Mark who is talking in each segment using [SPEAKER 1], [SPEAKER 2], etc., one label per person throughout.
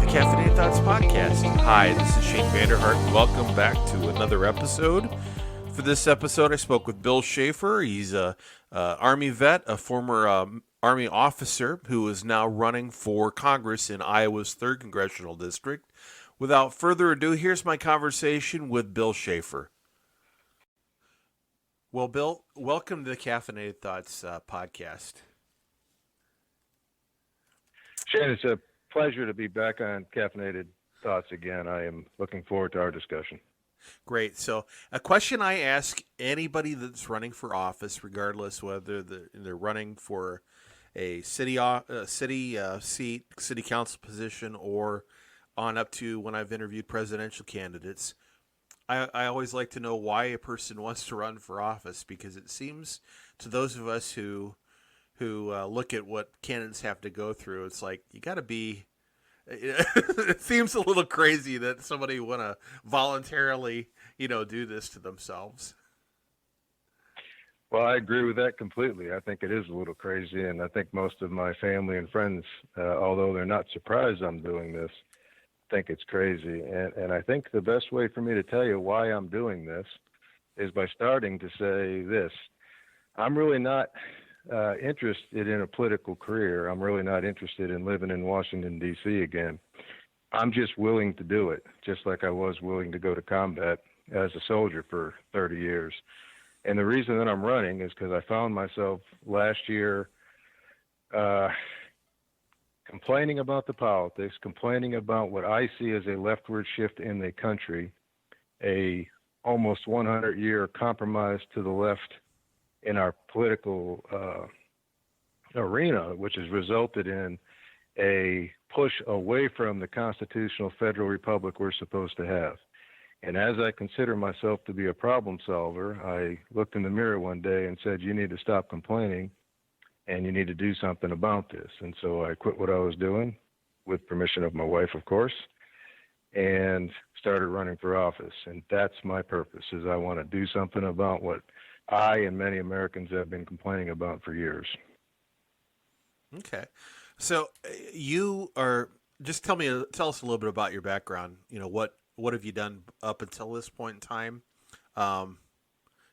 [SPEAKER 1] the Caffeinated Thoughts podcast. Hi, this is Shane Vander Hart. Welcome back to another episode. For this episode, I spoke with Bill Schafer. He's a Army vet, a former Army officer who is now running for Congress in Iowa's 3rd Congressional District. Without further ado, here's my conversation with Bill Schafer. Well, Bill, welcome to the Caffeinated Thoughts podcast.
[SPEAKER 2] Shane, it's a pleasure to be back on Caffeinated Thoughts again. I am looking forward to our discussion.
[SPEAKER 1] Great. So a question I ask anybody that's running for office, regardless whether they're running for a city seat, city council position, or on up to when I've interviewed presidential candidates, I always like to know why a person wants to run for office, because it seems to those of us who look at what candidates have to go through, it's like you got to be. It seems a little crazy that somebody want to voluntarily, do this to themselves.
[SPEAKER 2] Well, I agree with that completely. I think it is a little crazy, and I think most of my family and friends, although they're not surprised I'm doing this, think it's crazy. And I think the best way for me to tell you why I'm doing this is by starting to say this. I'm really not interested in a political career. I'm really not interested in living in Washington, D.C. again. I'm just willing to do it, just like I was willing to go to combat as a soldier for 30 years. And the reason that I'm running is because I found myself last year complaining about the politics, complaining about what I see as a leftward shift in the country, a almost 100-year compromise to the left in our political arena, which has resulted in a push away from the constitutional federal republic we're supposed to have. And as I consider myself to be a problem solver, I looked in the mirror one day and said, you need to stop complaining and you need to do something about this. And so I quit what I was doing, with permission of my wife, of course, and started running for office. And that's my purpose, is I want to do something about what I and many Americans have been complaining about for years.
[SPEAKER 1] Okay. So you are, just tell us a little bit about your background. What have you done up until this point in time?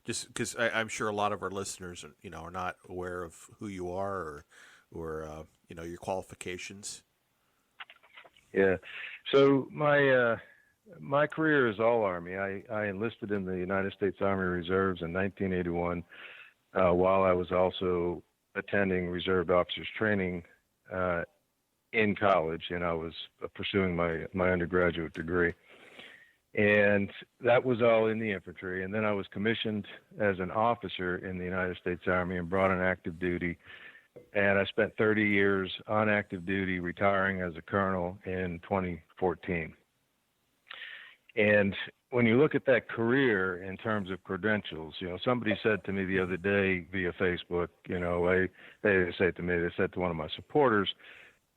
[SPEAKER 1] Just because I'm sure a lot of our listeners, are not aware of who you are or your qualifications.
[SPEAKER 2] Yeah. So my career is all Army. I enlisted in the United States Army Reserves in 1981, while I was also attending reserve officers training in college, and I was pursuing my undergraduate degree. And that was all in the infantry. And then I was commissioned as an officer in the United States Army and brought on active duty. And I spent 30 years on active duty, retiring as a colonel in 2014. And when you look at that career in terms of credentials, somebody said to me the other day via Facebook, they said to one of my supporters,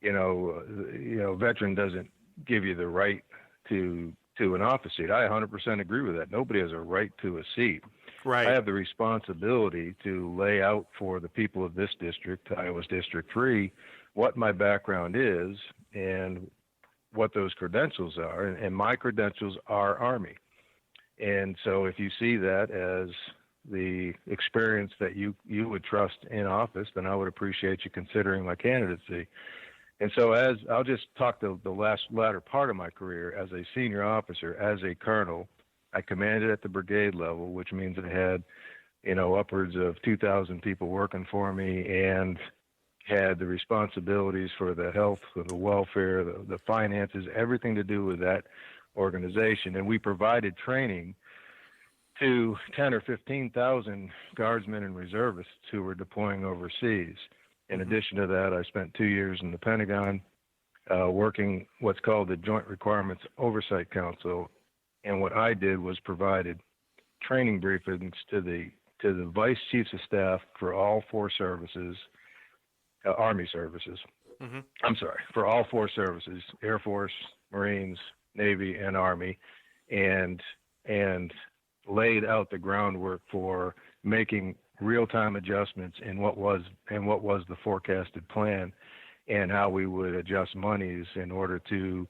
[SPEAKER 2] veteran doesn't give you the right to an office seat. I 100% agree with that. Nobody has a right to a seat.
[SPEAKER 1] Right.
[SPEAKER 2] I have the responsibility to lay out for the people of this district, Iowa's District 3, what my background is and what those credentials are. And my credentials are Army. And so if you see that as the experience that you would trust in office, then I would appreciate you considering my candidacy. And so as I'll just talk the latter part of my career as a senior officer, as a colonel, I commanded at the brigade level, which means I had, upwards of 2,000 people working for me and had the responsibilities for the health, for the welfare, the finances, everything to do with that organization. And we provided training to 10 or 15,000 guardsmen and reservists who were deploying overseas. In addition to that, I spent 2 years in the Pentagon working what's called the Joint Requirements Oversight Council. And what I did was provided training briefings to the Vice Chiefs of Staff for all four services, Army services. Mm-hmm. I'm sorry, for all four services, Air Force, Marines, Navy, and Army, and laid out the groundwork for making real-time adjustments in what was the forecasted plan and how we would adjust monies in order to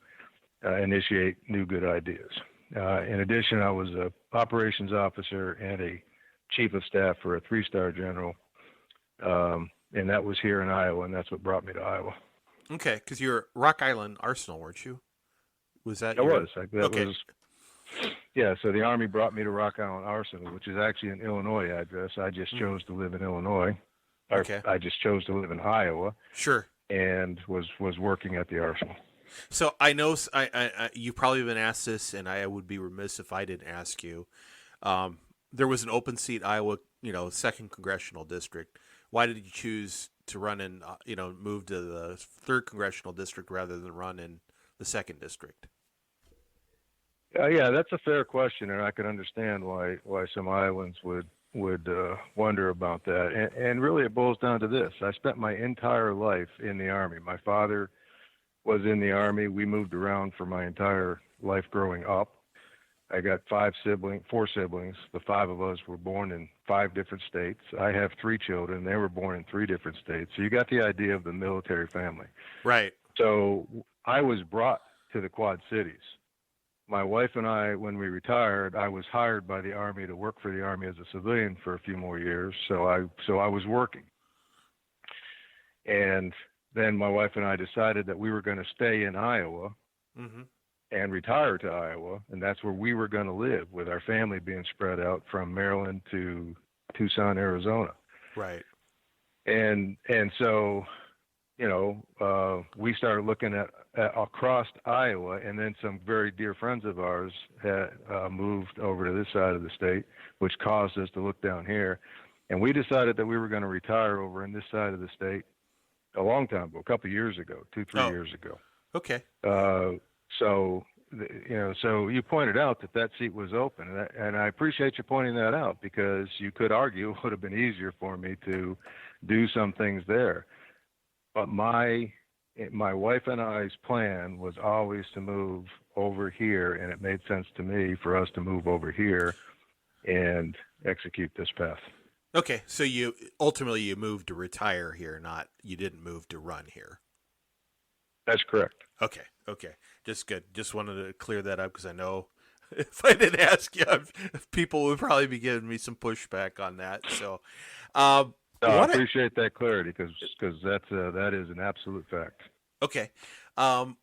[SPEAKER 2] initiate new good ideas. In addition, I was a operations officer and a chief of staff for a 3-star general, and that was here in Iowa, and that's what brought me to Iowa.
[SPEAKER 1] Okay, because you're Rock Island Arsenal, weren't you? Was that?
[SPEAKER 2] That was. Yeah, so the Army brought me to Rock Island Arsenal, which is actually an Illinois address. I just chose to live in Illinois.
[SPEAKER 1] Okay.
[SPEAKER 2] I just chose to live in Iowa.
[SPEAKER 1] Sure.
[SPEAKER 2] And was working at the Arsenal.
[SPEAKER 1] So I know you've probably been asked this, and I would be remiss if I didn't ask you. There was an open seat, Iowa, 2nd Congressional District. Why did you choose to run in, move to the 3rd Congressional District rather than run in the 2nd District?
[SPEAKER 2] Yeah, that's a fair question, and I can understand why some Iowans would wonder about that. And really, it boils down to this: I spent my entire life in the Army. My father was in the Army. We moved around for my entire life growing up. I got 4 siblings. The 5 of us were born in 5 different states. I have 3 children. They were born in 3 different states. So you got the idea of the military family.
[SPEAKER 1] Right.
[SPEAKER 2] So I was brought to the Quad Cities. My wife and I, when we retired, I was hired by the Army to work for the Army as a civilian for a few more years. So I was working. And then my wife and I decided that we were going to stay in Iowa and retire to Iowa. And that's where we were going to live, with our family being spread out from Maryland to Tucson, Arizona.
[SPEAKER 1] Right.
[SPEAKER 2] And so, we started looking at across Iowa, and then some very dear friends of ours had moved over to this side of the state, which caused us to look down here. And we decided that we were going to retire over in this side of the state a long time ago, a couple of years ago, 2-3 years ago.
[SPEAKER 1] Okay.
[SPEAKER 2] So you pointed out that seat was open, and I appreciate you pointing that out, because you could argue it would have been easier for me to do some things there. But my wife and I's plan was always to move over here, and it made sense to me for us to move over here and execute this path.
[SPEAKER 1] Okay, so you ultimately moved to retire here, you didn't move to run here.
[SPEAKER 2] That's correct.
[SPEAKER 1] Okay, just good. Just wanted to clear that up, because I know if I didn't ask you, people would probably be giving me some pushback on that. So,
[SPEAKER 2] I appreciate that clarity, because that is an absolute fact.
[SPEAKER 1] Okay. I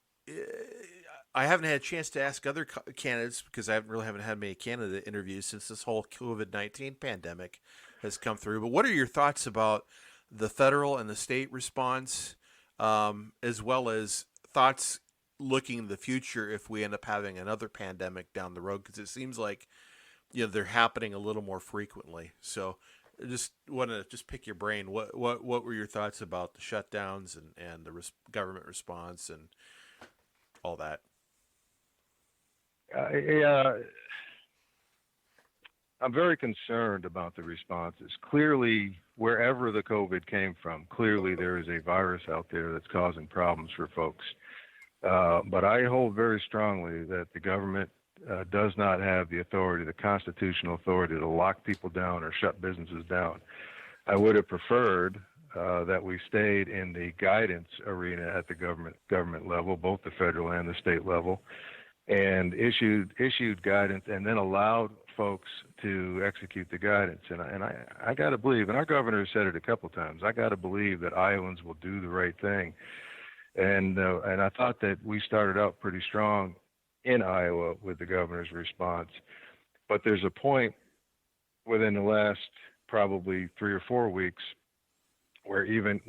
[SPEAKER 1] haven't had a chance to ask other candidates, because I haven't had many candidate interviews since this whole COVID-19 pandemic has come through. But what are your thoughts about the federal and the state response, as well as thoughts looking in the future if we end up having another pandemic down the road? Because it seems like they're happening a little more frequently. So I just want to pick your brain. What were your thoughts about the shutdowns and the government response and all that?
[SPEAKER 2] I'm very concerned about the responses. Clearly, wherever the COVID came from, clearly there is a virus out there that's causing problems for folks. But I hold very strongly that the government does not have the authority, the constitutional authority, to lock people down or shut businesses down. I would have preferred that we stayed in the guidance arena at the government level, both the federal and the state level, and issued guidance, and then allowed folks to execute the guidance. And I got to believe, and our governor said it a couple times, I got to believe that Iowans will do the right thing. And I thought that we started out pretty strong in Iowa with the governor's response. But there's a point within the last probably 3 or 4 weeks where even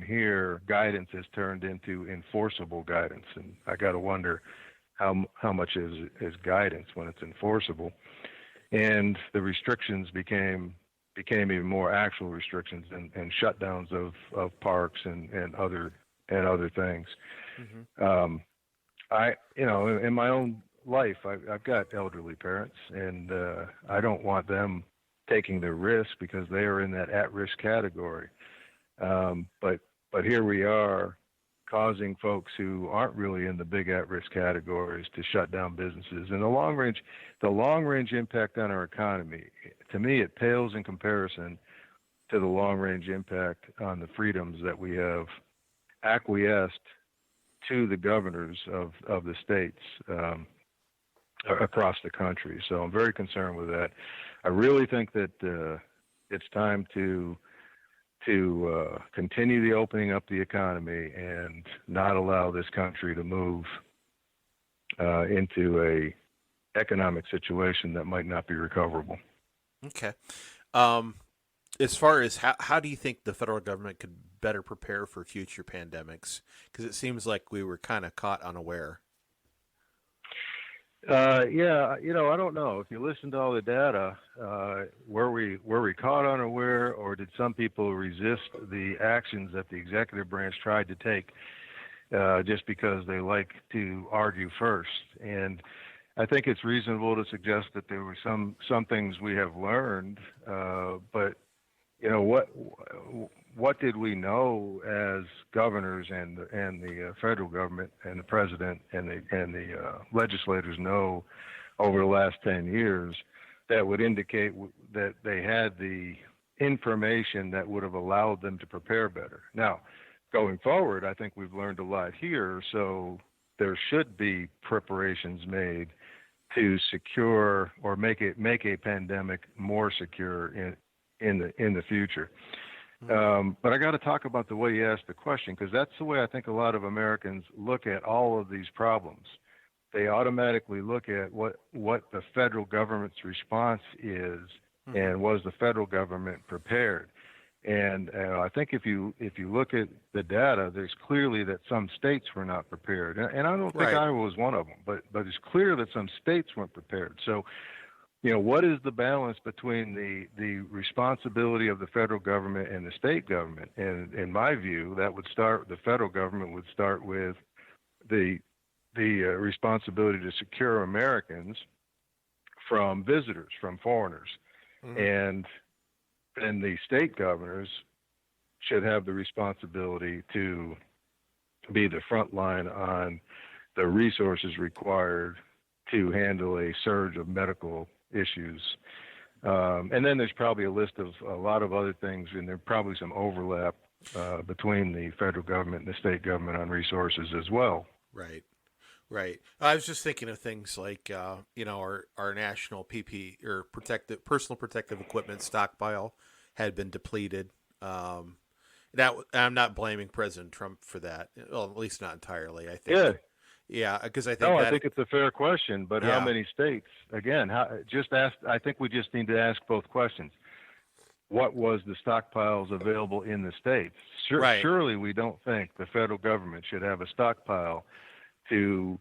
[SPEAKER 2] here guidance has turned into enforceable guidance. And I got to wonder how much is guidance when it's enforceable. And the restrictions became even more actual restrictions and shutdowns of parks and other things. Mm-hmm. In my own life, I've got elderly parents, and I don't want them taking the risk because they are in that at-risk category. But here we are, causing folks who aren't really in the big at-risk categories to shut down businesses. And the long range impact on our economy, to me, it pales in comparison to the long range impact on the freedoms that we have acquiesced to the governors of the states across the country. So I'm very concerned with that. I really think that it's time to continue the opening up the economy and not allow this country to move into a economic situation that might not be recoverable.
[SPEAKER 1] Okay. As far as how do you think the federal government could better prepare for future pandemics? Because it seems like we were kind of caught unaware.
[SPEAKER 2] Yeah, I don't know. If you listen to all the data, were we caught unaware, or did some people resist the actions that the executive branch tried to take just because they like to argue first? And I think it's reasonable to suggest that there were some things we have learned, but what did we know as governors and the federal government and the president and the legislators know over the last 10 years that would indicate that they had the information that would have allowed them to prepare better? Now, going forward, I think we've learned a lot here, so there should be preparations made to secure or make a pandemic more secure in the future. But I got to talk about the way you asked the question, because that's the way I think a lot of Americans look at all of these problems. They automatically look at what the federal government's response is, and was the federal government prepared? And I think if you look at the data, there's clearly that some states were not prepared, and I don't think Iowa was one of them. But it's clear that some states weren't prepared. So, what is the balance between the responsibility of the federal government and the state government? And in my view, the federal government would start with the responsibility to secure Americans from visitors, from foreigners. And then the state governors should have the responsibility to be the front line on the resources required to handle a surge of medical issues. And then there's probably a list of a lot of other things, and there's probably some overlap between the federal government and the state government on resources as well.
[SPEAKER 1] Right. Right. I was just thinking of things like, our national PP or personal protective equipment stockpile had been depleted. That I'm not blaming President Trump for that. Well, at least not entirely. I think.
[SPEAKER 2] Yeah.
[SPEAKER 1] Yeah, because I think
[SPEAKER 2] I think it's a fair question, but
[SPEAKER 1] Yeah.
[SPEAKER 2] How many states? Again, just ask. I think we just need to ask both questions. What was the stockpiles available in the states?
[SPEAKER 1] Right.
[SPEAKER 2] Surely we don't think the federal government should have a stockpile to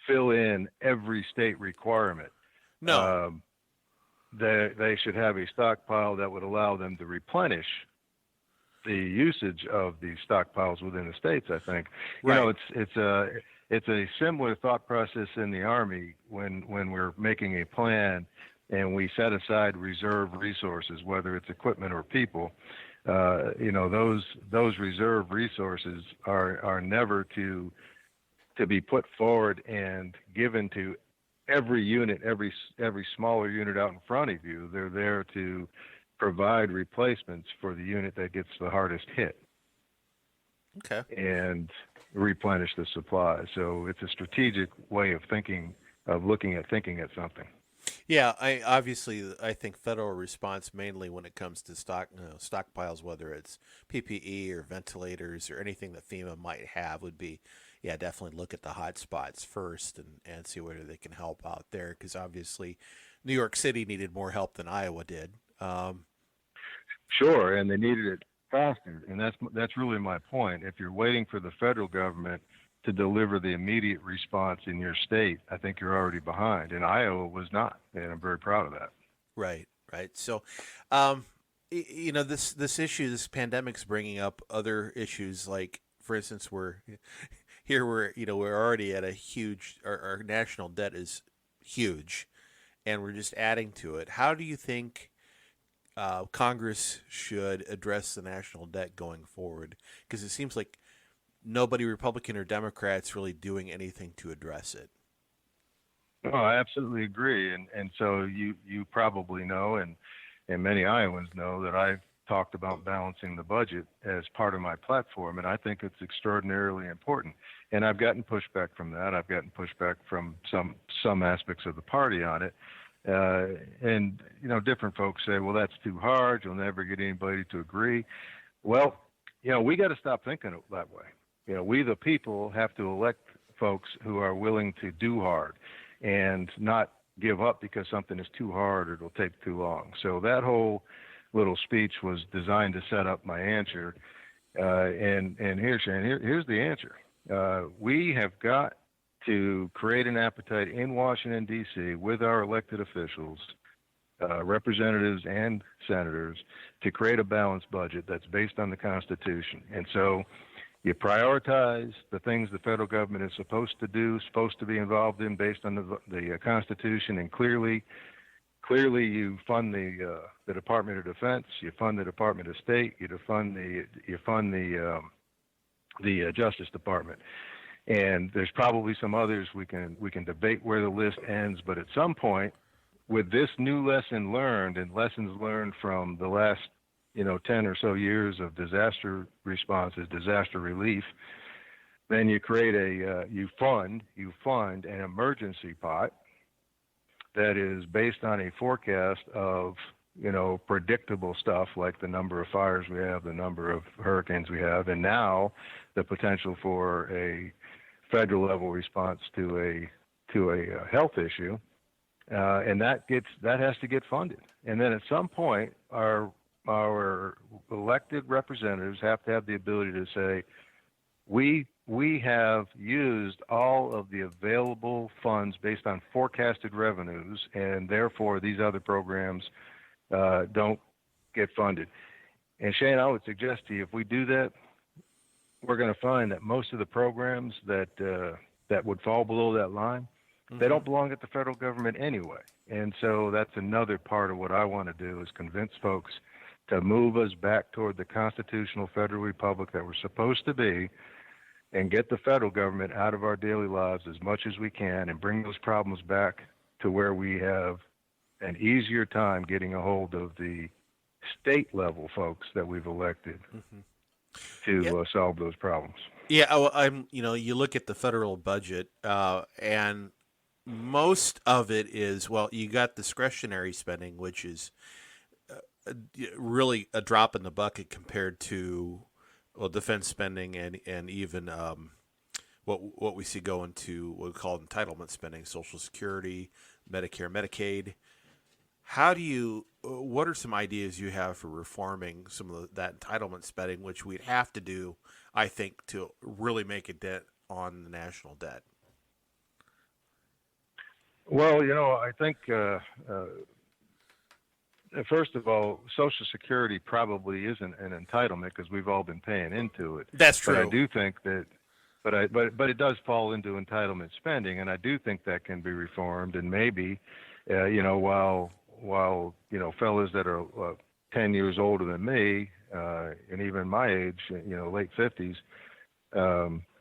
[SPEAKER 2] fill in every state requirement.
[SPEAKER 1] No.
[SPEAKER 2] They should have a stockpile that would allow them to replenish the usage of these stockpiles within the states. I think
[SPEAKER 1] Right.
[SPEAKER 2] it's a similar thought process in the Army when we're making a plan and we set aside reserve resources, whether it's equipment or people. Those reserve resources are never to be put forward and given to every unit, every smaller unit out in front of you. They're there to provide replacements for the unit that gets the hardest hit.
[SPEAKER 1] Okay.
[SPEAKER 2] And replenish the supply. So it's a strategic way of thinking at something.
[SPEAKER 1] Yeah, I think federal response mainly when it comes to stockpiles, whether it's PPE or ventilators or anything that FEMA might have, would be, definitely look at the hot spots first and see whether they can help out there, because obviously New York City needed more help than Iowa did.
[SPEAKER 2] Sure, and they needed it faster, and that's really my point. If you're waiting for the federal government to deliver the immediate response in your state, I think you're already behind. And Iowa was not, and I'm very proud of that.
[SPEAKER 1] Right. So, this issue, this pandemic's bringing up other issues, like, for instance, we're already at a huge, our national debt is huge, and we're just adding to it. How do you think Congress should address the national debt going forward? Because it seems like nobody, Republican or Democrats, really doing anything to address it.
[SPEAKER 2] Oh, I absolutely agree. And so you probably know, and many Iowans know, that I've talked about balancing the budget as part of my platform, and I think it's extraordinarily important. And I've gotten pushback from that. I've gotten pushback from some aspects of the party on it. And different folks say, well, that's too hard. You'll never get anybody to agree. Well, we got to stop thinking that way. We the people have to elect folks who are willing to do hard and not give up because something is too hard or it'll take too long. So that whole little speech was designed to set up my answer. And here, Shane, here's the answer. We have got to create an appetite in Washington, D.C. with our elected officials, representatives and senators, to create a balanced budget that's based on the Constitution. And so you prioritize the things the federal government is supposed to do, supposed to be involved in based on the Constitution, and clearly you fund the Department of Defense, you fund the Department of State, you fund the Justice Department. And there's probably some others we can debate where the list ends, but at some point, with this new lesson learned and lessons learned from the last 10 or so years of disaster responses, disaster relief, then you create you fund an emergency pot that is based on a forecast of predictable stuff like the number of fires we have, the number of hurricanes we have, and now the potential for a federal level response to a health issue, and that has to get funded. And then at some point, our elected representatives have to have the ability to say, we have used all of the available funds based on forecasted revenues, and therefore these other programs don't get funded. And Shane, I would suggest to you, if we do that, we're going to find that most of the programs that would fall below that line, mm-hmm. they don't belong at the federal government anyway. And so that's another part of what I want to do, is convince folks to move us back toward the constitutional federal republic that we're supposed to be, and get the federal government out of our daily lives as much as we can, and bring those problems back to where we have an easier time getting a hold of the state level folks that we've elected mm-hmm. to solve those problems.
[SPEAKER 1] Yeah, you look at the federal budget, and most of it is, you got discretionary spending, which is really a drop in the bucket compared to defense spending and even what we see going to what we call entitlement spending, Social Security, Medicare, Medicaid. What are some ideas you have for reforming some of that entitlement spending, which we'd have to do, I think, to really make a dent on the national debt?
[SPEAKER 2] Well, I think first of all, Social Security probably isn't an entitlement because we've all been paying into it.
[SPEAKER 1] That's true.
[SPEAKER 2] But I do think that, but it does fall into entitlement spending, and I do think that can be reformed. And maybe, while fellas that are 10 years older than me, and even my age, late 50s,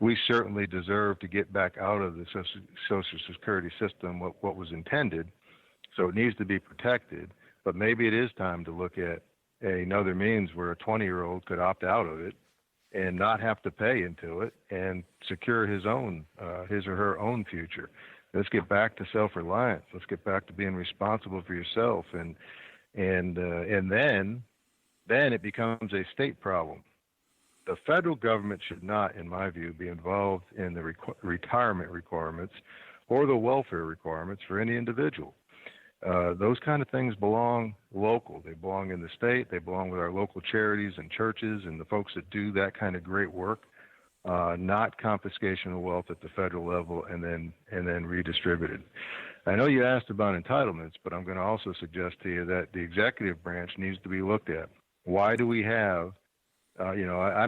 [SPEAKER 2] we certainly deserve to get back out of the Social Security system what was intended. So it needs to be protected. But maybe it is time to look at another means where a 20-year-old could opt out of it and not have to pay into it and secure his or her own future. Let's get back to self-reliance. Let's get back to being responsible for yourself, and then it becomes a state problem. The federal government should not, in my view, be involved in the retirement requirements or the welfare requirements for any individual. Those kind of things belong local. They belong in the state. They belong with our local charities and churches and the folks that do that kind of great work, not confiscation of wealth at the federal level and then redistributed. I know you asked about entitlements, but I'm going to also suggest to you that the executive branch needs to be looked at. Why do we have, I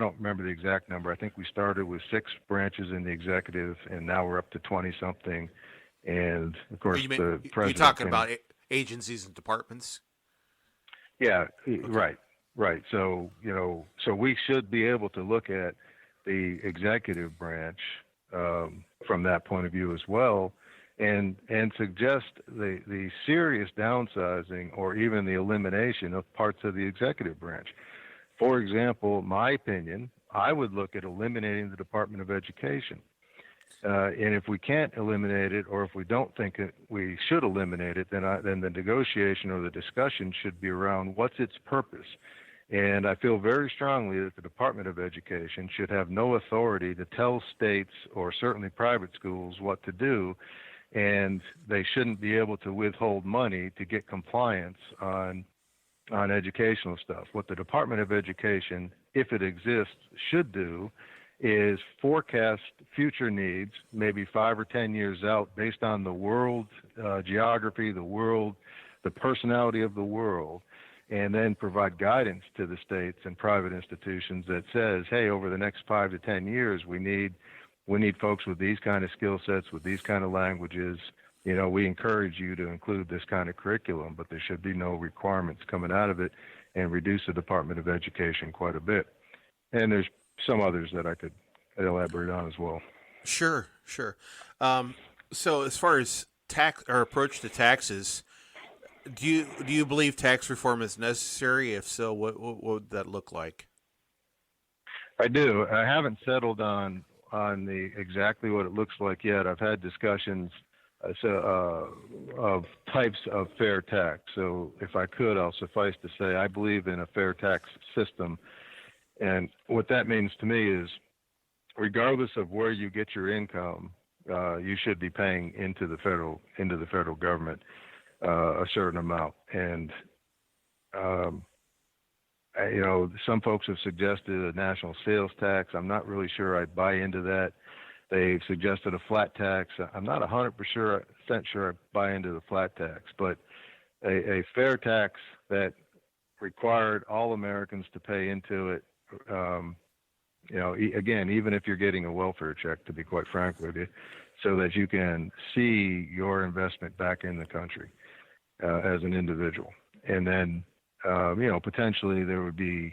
[SPEAKER 2] don't remember the exact number. I think we started with 6 branches in the executive, and now we're up to 20-something. And of course, the president.
[SPEAKER 1] You're talking about agencies and departments?
[SPEAKER 2] Yeah, okay. Right. So, so we should be able to look at the executive branch from that point of view as well, and suggest the serious downsizing or even the elimination of parts of the executive branch. For example, my opinion, I would look at eliminating the Department of Education. And if we can't eliminate it, or if we don't think we should eliminate it, then the negotiation or the discussion should be around what's its purpose. And I feel very strongly that the Department of Education should have no authority to tell states or certainly private schools what to do, and they shouldn't be able to withhold money to get compliance on educational stuff. What the Department of Education, if it exists, should do is forecast future needs, maybe 5 or 10 years out, based on the world geography, the personality of the world, and then provide guidance to the states and private institutions that says, hey, over the next 5 to 10 years, we need folks with these kind of skill sets, with these kind of languages. We encourage you to include this kind of curriculum, but there should be no requirements coming out of it, and reduce the Department of Education quite a bit. And there's some others that I could elaborate on as well.
[SPEAKER 1] Sure. So as far as tax or approach to taxes, do you believe tax reform is necessary? If so, what would that look like?
[SPEAKER 2] I do. I haven't settled on the exactly what it looks like yet. I've had discussions of types of fair tax. So if I could, I'll suffice to say I believe in a fair tax system. And what that means to me is, regardless of where you get your income, you should be paying into the federal government a certain amount. And some folks have suggested a national sales tax. I'm not really sure I'd buy into that. They've suggested a flat tax. I'm not 100% sure I buy into the flat tax, but a fair tax that required all Americans to pay into it. Again, even if you're getting a welfare check, to be quite frank with you, so that you can see your investment back in the country as an individual. And then, potentially there would be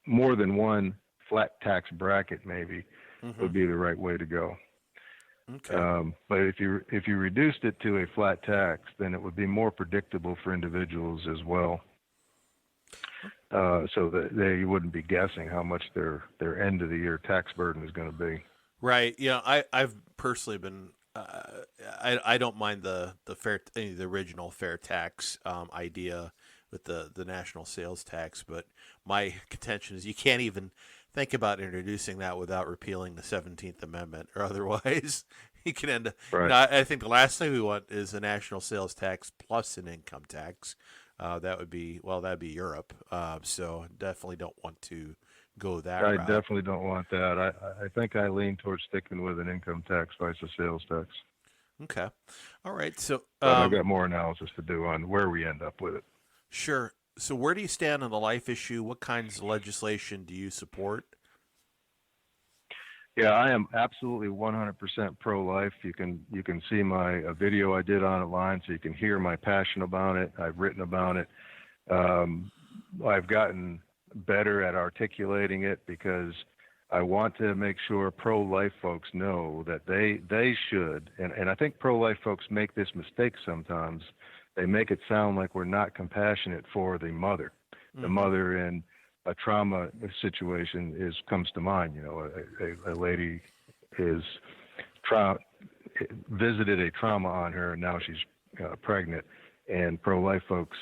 [SPEAKER 2] more than one flat tax bracket, maybe, would be the right way to go.
[SPEAKER 1] Okay.
[SPEAKER 2] But if you reduced it to a flat tax, then it would be more predictable for individuals as well. So that you wouldn't be guessing how much their end of the year tax burden is going to be.
[SPEAKER 1] Right. I've personally been. I don't mind the original fair tax idea with the national sales tax, but my contention is you can't even think about introducing that without repealing the 17th Amendment, or otherwise you can end up.
[SPEAKER 2] Right.
[SPEAKER 1] I think the last thing we want is a national sales tax plus an income tax. That'd be Europe. So definitely don't want to go that route.
[SPEAKER 2] I definitely don't want that. I think I lean towards sticking with an income tax versus a sales tax.
[SPEAKER 1] Okay. All right. So
[SPEAKER 2] but I've got more analysis to do on where we end up with it.
[SPEAKER 1] Sure. So where do you stand on the life issue? What kinds of legislation do you support?
[SPEAKER 2] Yeah, I am absolutely 100% pro-life. You can see my video I did on it online, so you can hear my passion about it. I've written about it. I've gotten better at articulating it because I want to make sure pro-life folks know that they should, and I think pro-life folks make this mistake sometimes. They make it sound like we're not compassionate for the mother. Mm-hmm. The mother in a trauma situation comes to mind. A lady visited a trauma on her, and now she's pregnant. And pro-life folks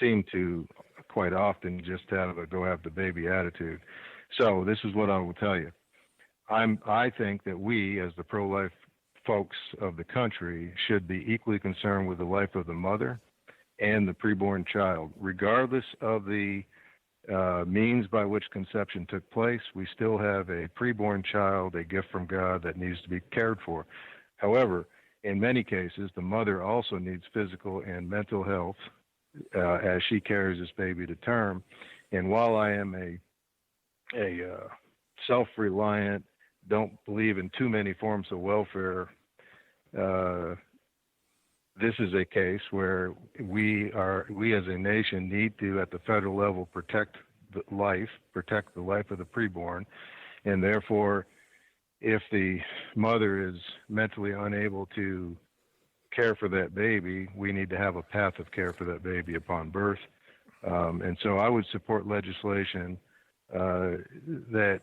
[SPEAKER 2] seem to quite often just have a go have the baby attitude. So this is what I will tell you. I think that we, as the pro-life folks of the country, should be equally concerned with the life of the mother and the preborn child, regardless of the means by which conception took place. We still have a preborn child, a gift from God that needs to be cared for. However, in many cases, the mother also needs physical and mental health as she carries this baby to term. And while I am a self-reliant, don't believe in too many forms of welfare, this is a case where we as a nation need to, at the federal level, protect the life of the preborn. And therefore, if the mother is mentally unable to care for that baby, we need to have a path of care for that baby upon birth. And so I would support legislation that,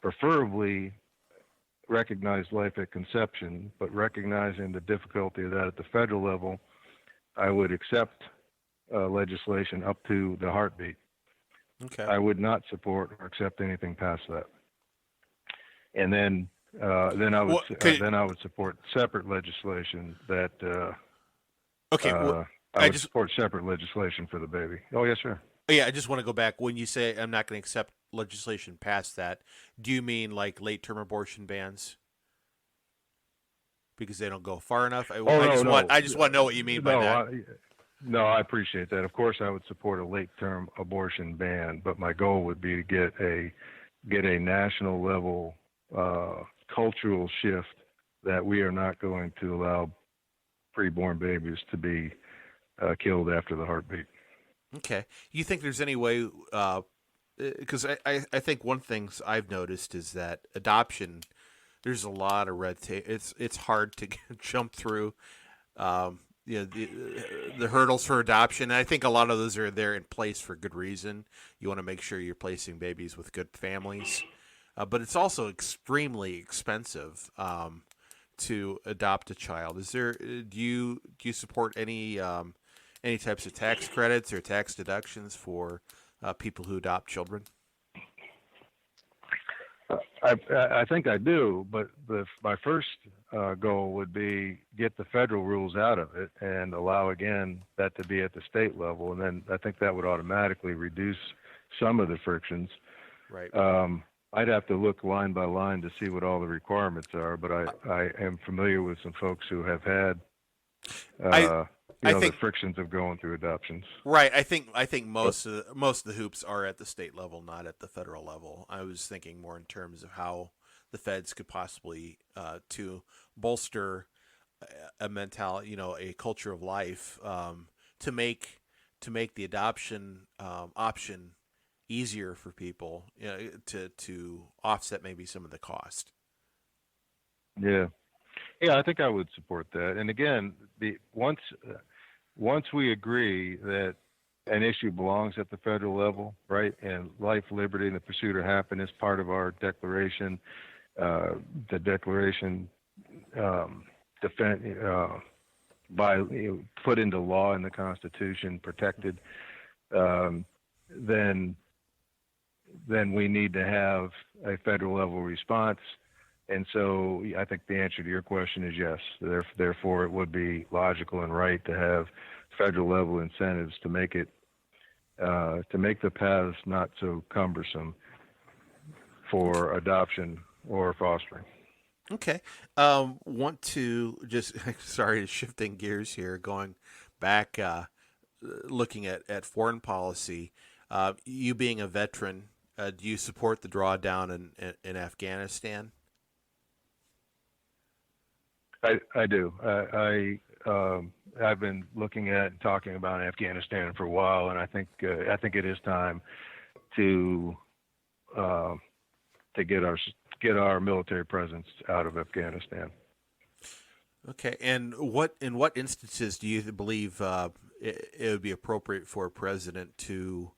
[SPEAKER 2] preferably recognize life at conception, but recognizing the difficulty of that at the federal level, I would accept legislation up to the heartbeat.
[SPEAKER 1] Okay.
[SPEAKER 2] I would not support or accept anything past that. And then I would support separate legislation that.
[SPEAKER 1] Okay.
[SPEAKER 2] I would support separate legislation for the baby. Oh, yes, sir.
[SPEAKER 1] Yeah, I just want to go back. When you say I'm not going to accept legislation past that, do you mean like late-term abortion bans? Because they don't go far enough. I just want to know what you mean by that.
[SPEAKER 2] No, I appreciate that. Of course, I would support a late-term abortion ban, but my goal would be to get a national level cultural shift that we are not going to allow preborn babies to be killed after the heartbeat.
[SPEAKER 1] Okay. You think there's any way? Because I think one thing I've noticed is that adoption, there's a lot of red tape. It's hard to jump through. The hurdles for adoption. And I think a lot of those are there in place for good reason. You want to make sure you're placing babies with good families, but it's also extremely expensive to adopt a child. Do you support any types of tax credits or tax deductions for people who adopt children?
[SPEAKER 2] I think I do, but my first goal would be get the federal rules out of it and allow, again, that to be at the state level. And then I think that would automatically reduce some of the frictions.
[SPEAKER 1] Right.
[SPEAKER 2] I'd have to look line by line to see what all the requirements are, but I am familiar with some folks who have had the frictions of going through adoptions.
[SPEAKER 1] Right. I think most of the hoops are at the state level, not at the federal level. I was thinking more in terms of how the feds could possibly to bolster a mentality, a culture of life, to make the adoption option easier for people, to offset maybe some of the cost.
[SPEAKER 2] Yeah, I think I would support that. And again, once we agree that an issue belongs at the federal level, right, and life, liberty, and the pursuit of happiness, part of our declaration, the declaration put into law in the Constitution, protected, then we need to have a federal level response. And so I think the answer to your question is yes. Therefore, it would be logical and right to have federal level incentives to make the paths not so cumbersome for adoption or fostering.
[SPEAKER 1] Okay. Want to just sorry, shifting gears here, going back, looking at foreign policy. You being a veteran, do you support the drawdown in Afghanistan?
[SPEAKER 2] I do. I've been looking at and talking about Afghanistan for a while, and I think it is time to get our military presence out of Afghanistan.
[SPEAKER 1] Okay, and in what instances do you believe it would be appropriate for a president to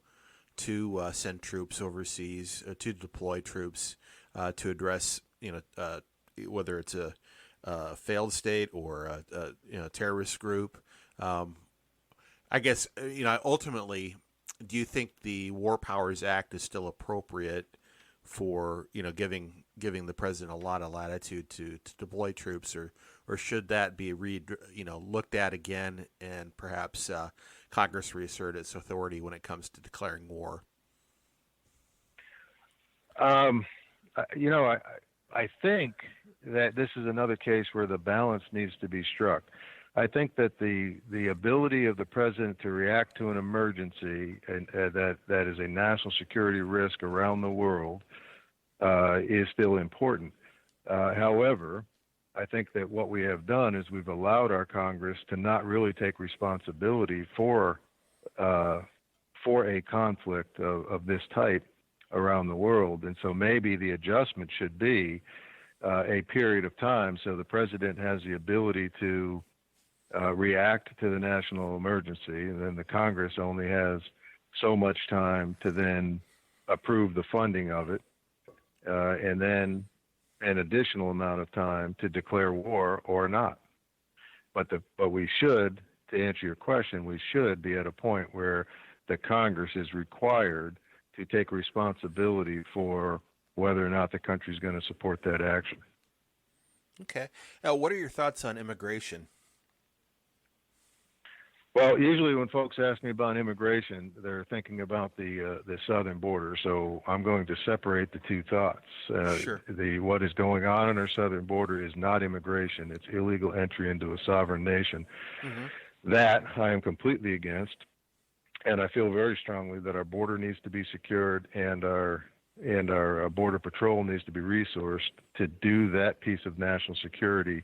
[SPEAKER 1] send troops overseas, to deploy troops to address whether it's a failed state or a terrorist group? I guess ultimately, do you think the War Powers Act is still appropriate for giving the president a lot of latitude to deploy troops, or should that be looked at again, and perhaps Congress reassert its authority when it comes to declaring war?
[SPEAKER 2] I think that this is another case where the balance needs to be struck. I think that the ability of the president to react to an emergency and that is a national security risk around the world is still important. However, I think that what we have done is we've allowed our Congress to not really take responsibility for a conflict of this type around the world. And so maybe the adjustment should be a period of time so the president has the ability to react to the national emergency, and then the Congress only has so much time to then approve the funding of it, and then an additional amount of time to declare war or not. But we should, to answer your question, we should be at a point where the Congress is required to take responsibility for whether or not the country is going to support that action.
[SPEAKER 1] Okay. Now, what are your thoughts on immigration?
[SPEAKER 2] Well, usually when folks ask me about immigration, they're thinking about the southern border. So I'm going to separate the two thoughts.
[SPEAKER 1] Sure.
[SPEAKER 2] What is going on our southern border is not immigration; it's illegal entry into a sovereign nation.
[SPEAKER 1] Mm-hmm.
[SPEAKER 2] That I am completely against, and I feel very strongly that our border needs to be secured and our border patrol needs to be resourced to do that piece of national security.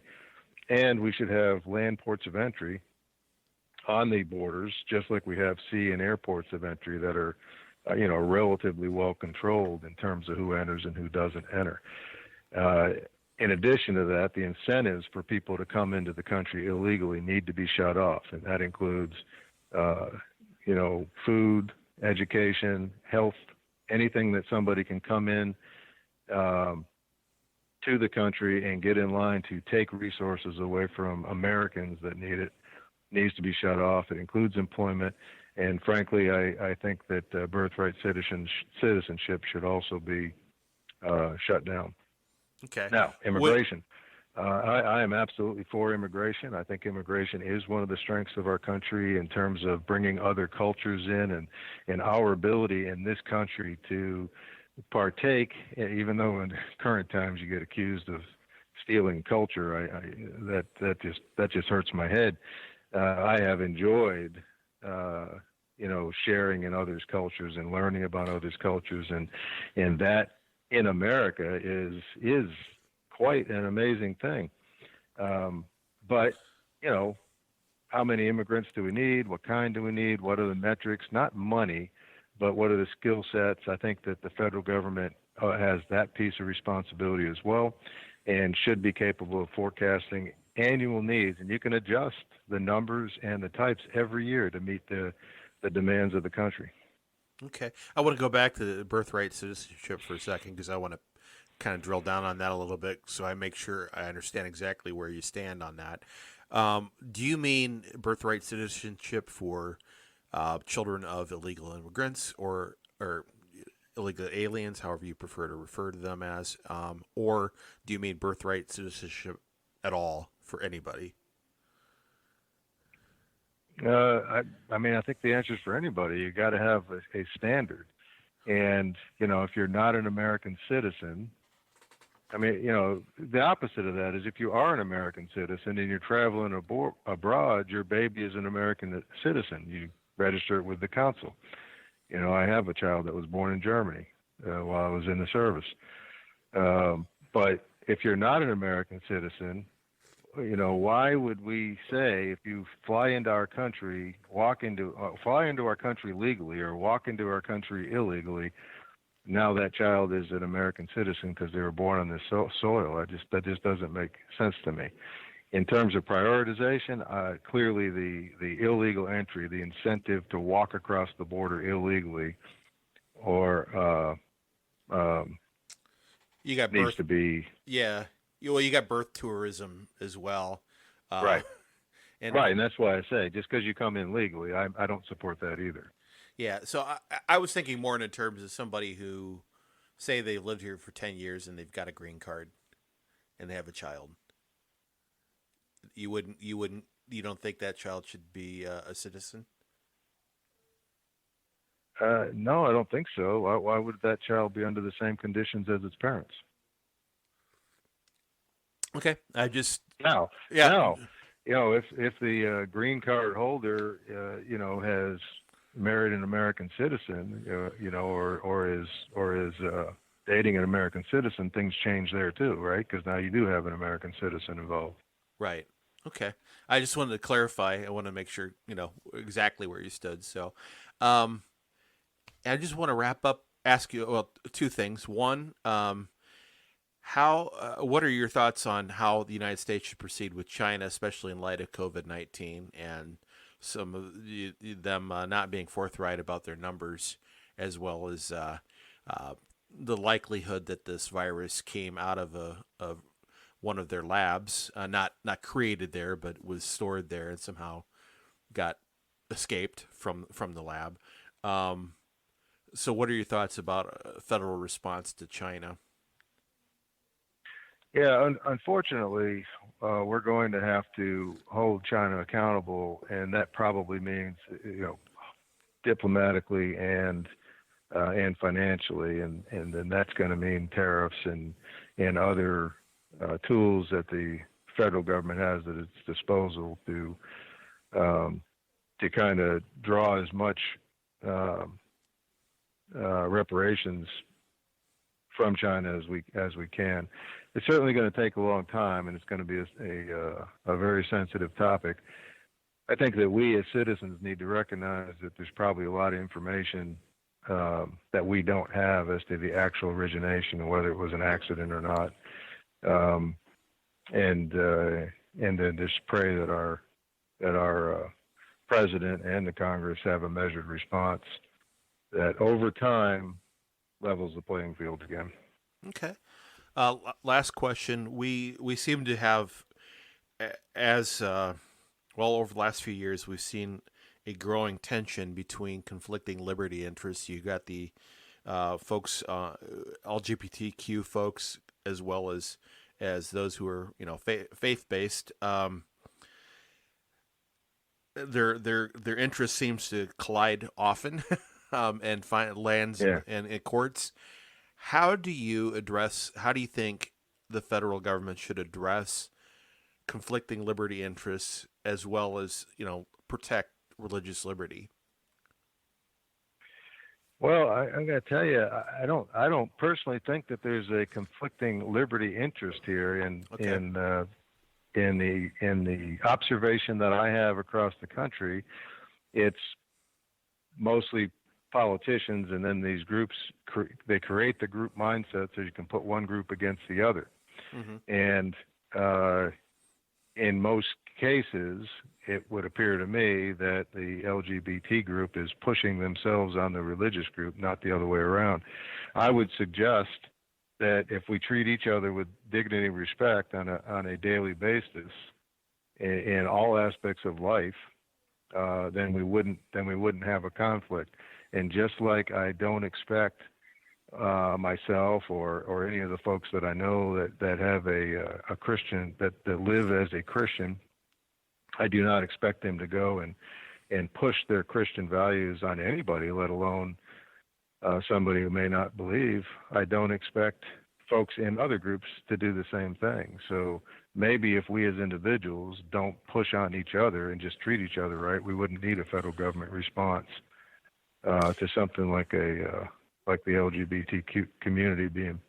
[SPEAKER 2] And we should have land ports of entry on the borders, just like we have sea and airports of entry that are, relatively well controlled in terms of who enters and who doesn't enter. In addition to that, the incentives for people to come into the country illegally need to be shut off, and that includes, food, education, health, anything that somebody can come in to the country and get in line to take resources away from Americans that need it needs to be shut off. It includes employment, and frankly, I think that birthright citizenship should also be shut down.
[SPEAKER 1] Okay.
[SPEAKER 2] Now, immigration. I am absolutely for immigration. I think immigration is one of the strengths of our country in terms of bringing other cultures in and our ability in this country to partake, even though in current times you get accused of stealing culture. That just hurts my head. I have enjoyed, sharing in others' cultures and learning about others' cultures, and that in America is quite an amazing thing. But how many immigrants do we need? What kind do we need? What are the metrics? Not money, but what are the skill sets? I think that the federal government has that piece of responsibility as well, and should be capable of forecasting annual needs, and you can adjust the numbers and the types every year to meet the demands of the country.
[SPEAKER 1] Okay. I want to go back to the birthright citizenship for a second because I want to kind of drill down on that a little bit so I make sure I understand exactly where you stand on that. Do you mean birthright citizenship for children of illegal immigrants or illegal aliens, however you prefer to refer to them as, or do you mean birthright citizenship at all for anybody?
[SPEAKER 2] I think the answer is for anybody. You got to have a standard, and if you're not an American citizen, the opposite of that is if you are an American citizen and you're traveling abroad, your baby is an American citizen. You register it with the consul. I have a child that was born in Germany while I was in the service. But if you're not an American citizen, why would we say if you fly into our country, fly into our country legally or walk into our country illegally, now that child is an American citizen because they were born on this soil? That just doesn't make sense to me. In terms of prioritization, clearly the illegal entry, the incentive to walk across the border illegally, or
[SPEAKER 1] you got
[SPEAKER 2] needs to be
[SPEAKER 1] you got birth tourism as well,
[SPEAKER 2] right. And that's why I say just because you come in legally, I don't support that either.
[SPEAKER 1] Yeah, so I was thinking more in terms of somebody who, say, they've lived here for 10 years and they've got a green card, and they have a child. You don't think that child should be a citizen?
[SPEAKER 2] No, I don't think so. Why would that child be under the same conditions as its parents?
[SPEAKER 1] Okay, I just
[SPEAKER 2] now, if the green card holder, has married an American citizen, or is dating an American citizen, things change there too, right? Because now you do have an American citizen involved.
[SPEAKER 1] Right. Okay. I just wanted to clarify. I want to make sure exactly where you stood. So, I just want to wrap up. Ask you two things. One, What are your thoughts on how the United States should proceed with China, especially in light of COVID-19 and some of them not being forthright about their numbers, as well as the likelihood that this virus came out of one of their labs, not created there, but was stored there and somehow got escaped from the lab. So, what are your thoughts about a federal response to China?
[SPEAKER 2] Yeah, unfortunately, we're going to have to hold China accountable, and that probably means, diplomatically and financially, and then that's going to mean tariffs and other tools that the federal government has at its disposal to kind of draw as much reparations from China as we can. It's certainly going to take a long time, and it's going to be a very sensitive topic. I think that we as citizens need to recognize that there's probably a lot of information that we don't have as to the actual origination and whether it was an accident or not, and then just pray that our president and the Congress have a measured response that over time levels the playing field again.
[SPEAKER 1] Okay. Last question. We seem to have, as well, over the last few years, we've seen a growing tension between conflicting liberty interests. You got the folks, LGBTQ folks, as well as those who are faith based. Their interest seems to collide often, and find lands in courts. How do you think the federal government should address conflicting liberty interests as well as, protect religious liberty?
[SPEAKER 2] Well, I'm going to tell you, I don't personally think that there's a conflicting liberty interest here in the observation that I have across the country. It's mostly politicians, and then these groups they create the group mindset so you can put one group against the other. Mm-hmm. And in most cases, it would appear to me that the LGBT group is pushing themselves on the religious group, not the other way around. I would suggest that if we treat each other with dignity and respect on a daily basis in all aspects of life, then we wouldn't have a conflict. And just like I don't expect myself or any of the folks that I know that have a Christian that live as a Christian, I do not expect them to go and push their Christian values on anybody, let alone somebody who may not believe. I don't expect folks in other groups to do the same thing. So maybe if we as individuals don't push on each other and just treat each other right, we wouldn't need a federal government response to something like the LGBTQ community being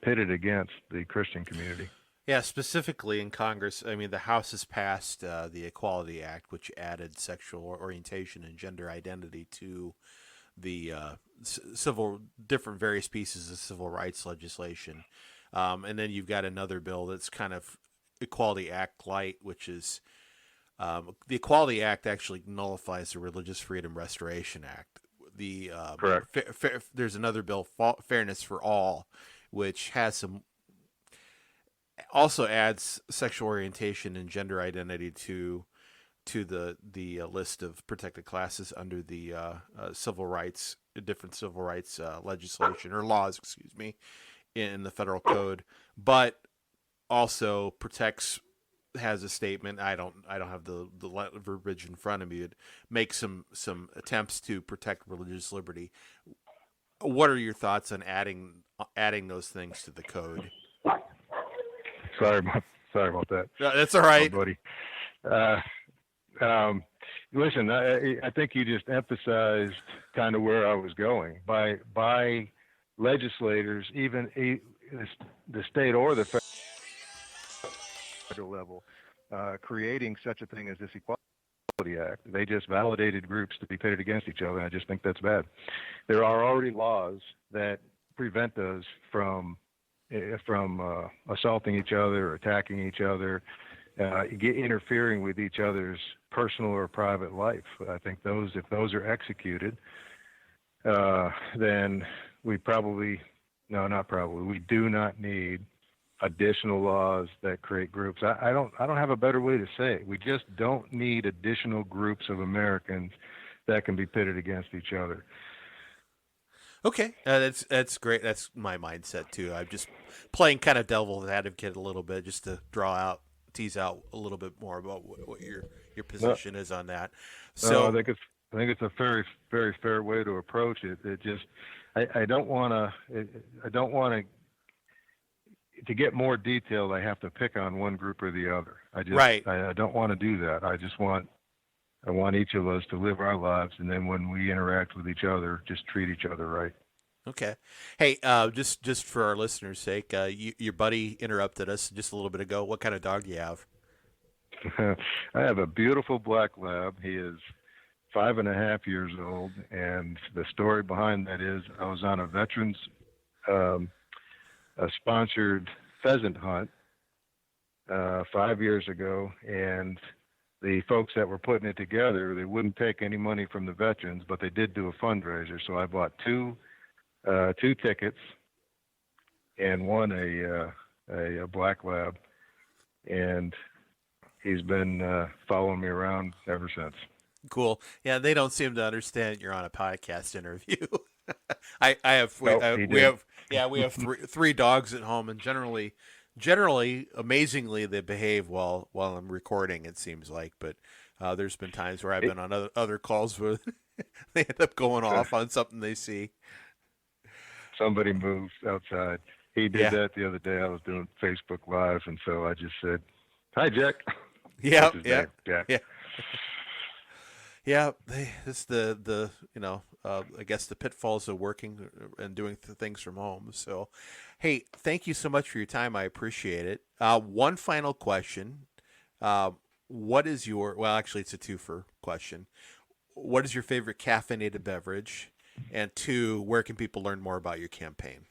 [SPEAKER 2] pitted against the Christian community.
[SPEAKER 1] Yeah, specifically in Congress, I mean, the House has passed the Equality Act, which added sexual orientation and gender identity to the various pieces of civil rights legislation. And then you've got another bill that's kind of Equality Act light, which is the Equality Act actually nullifies the Religious Freedom Restoration Act.
[SPEAKER 2] Correct.
[SPEAKER 1] There's another bill, Fairness for All, which has also adds sexual orientation and gender identity to the list of protected classes under the different civil rights legislation or laws, in the federal code, but also has a statement. I don't have the verbiage in front of me. It makes some attempts to protect religious liberty. What are your thoughts on adding those things to the code?
[SPEAKER 2] Sorry about that.
[SPEAKER 1] No, that's all right,
[SPEAKER 2] buddy. Listen, I think you just emphasized kind of where I was going by legislators, even the state or the federal level, creating such a thing as this Equality Act. They just validated groups to be pitted against each other, and I just think that's bad. There are already laws that prevent us from from assaulting each other or attacking each other, interfering with each other's personal or private life. I think if those are executed, then we do not need additional laws that create groups. I don't have a better way to say it. We just don't need additional groups of Americans that can be pitted against each other.
[SPEAKER 1] Okay, that's great. That's my mindset too. I'm just playing kind of devil's advocate a little bit, just to tease out a little bit more about what your position is on that. So
[SPEAKER 2] I think it's a very, very fair way to approach it. I don't want to get more detailed. I have to pick on one group or the other. I don't want to do that. I want each of us to live our lives, and then when we interact with each other, just treat each other right.
[SPEAKER 1] Okay. Hey, just for our listeners' sake, your buddy interrupted us just a little bit ago. What kind of dog do you have?
[SPEAKER 2] I have a beautiful black lab. He is 5.5 years old, and the story behind that is I was on a veterans a sponsored pheasant hunt 5 years ago, and the folks that were putting it together, they wouldn't take any money from the veterans, but they did do a fundraiser. So I bought two tickets and won a black lab, and he's been following me around ever since.
[SPEAKER 1] Cool. Yeah, they don't seem to understand you're on a podcast interview. We have three dogs at home, and generally, amazingly, they behave while I'm recording. It seems like, but there's been times where I've been on other calls where they end up going off on something they see.
[SPEAKER 2] Somebody moved outside. He did that the other day. I was doing Facebook Live, and so I just said, "Hi, Jack."
[SPEAKER 1] Yeah. Yeah, it's the I guess the pitfalls of working and doing things from home. So, hey, thank you so much for your time. I appreciate it. One final question: what is actually, it's a twofer question. What is your favorite caffeinated beverage? And two, where can people learn more about your campaign?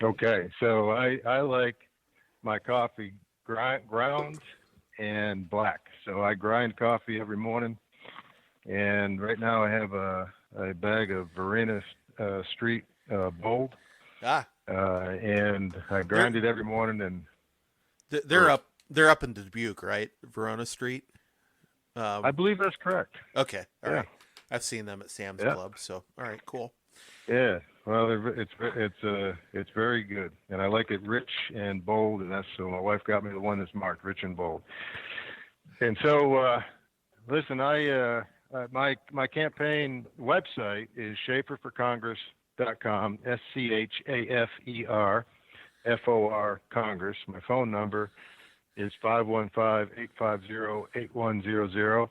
[SPEAKER 2] Okay, so I like my coffee ground and black. So I grind coffee every morning, and right now I have a bag of Verena Street Bold. And I grind it every morning. And
[SPEAKER 1] they're up in Dubuque, right? Verona Street.
[SPEAKER 2] I believe that's correct.
[SPEAKER 1] Okay, all right. I've seen them at Sam's Club. So all right, cool.
[SPEAKER 2] Yeah, well, it's very good, and I like it rich and bold, and so my wife got me the one that's marked rich and bold. And so, listen, my campaign website is schaferforcongress.com, SCHAFERFOR Congress. My phone number is 515-850-8100.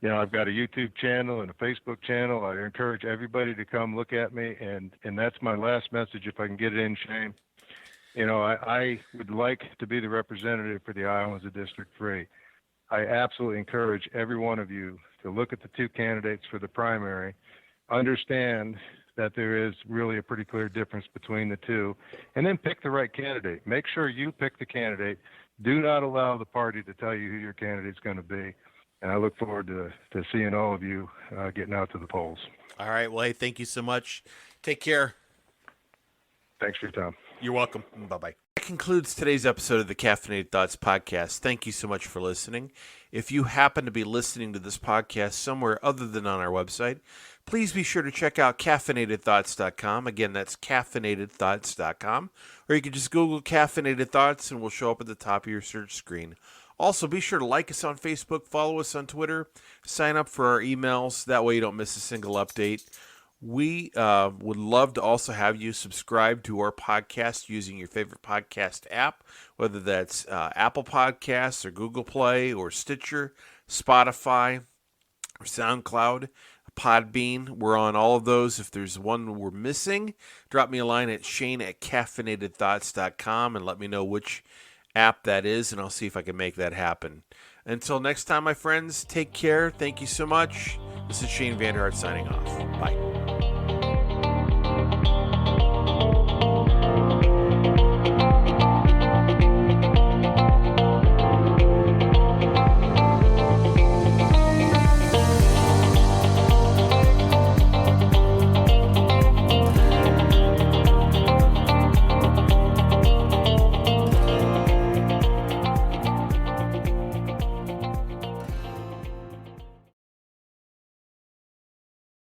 [SPEAKER 2] I've got a YouTube channel and a Facebook channel. I encourage everybody to come look at me, and that's my last message, if I can get it in, Shane. I would like to be the representative for the Iowans of District 3. I absolutely encourage every one of you to look at the two candidates for the primary, understand that there is really a pretty clear difference between the two, and then pick the right candidate. Make sure you pick the candidate. Do not allow the party to tell you who your candidate's going to be. And I look forward to seeing all of you getting out to the polls.
[SPEAKER 1] All right. Well, hey, thank you so much. Take care.
[SPEAKER 2] Thanks for your time.
[SPEAKER 1] You're welcome. Bye-bye. That concludes today's episode of the Caffeinated Thoughts podcast. Thank you so much for listening. If you happen to be listening to this podcast somewhere other than on our website, please be sure to check out caffeinatedthoughts.com. Again, that's caffeinatedthoughts.com. Or you can just Google Caffeinated Thoughts and we'll show up at the top of your search screen. Also, be sure to like us on Facebook, follow us on Twitter, sign up for our emails. That way you don't miss a single update. We would love to also have you subscribe to our podcast using your favorite podcast app, whether that's Apple Podcasts or Google Play or Stitcher, Spotify, or SoundCloud, Podbean. We're on all of those. If there's one we're missing, drop me a line at shane@caffeinatedthoughts.com and let me know which app that is, and I'll see if I can make that happen. Until next time, my friends, take care. Thank you so much. This is Shane Vander Hart signing off. Bye.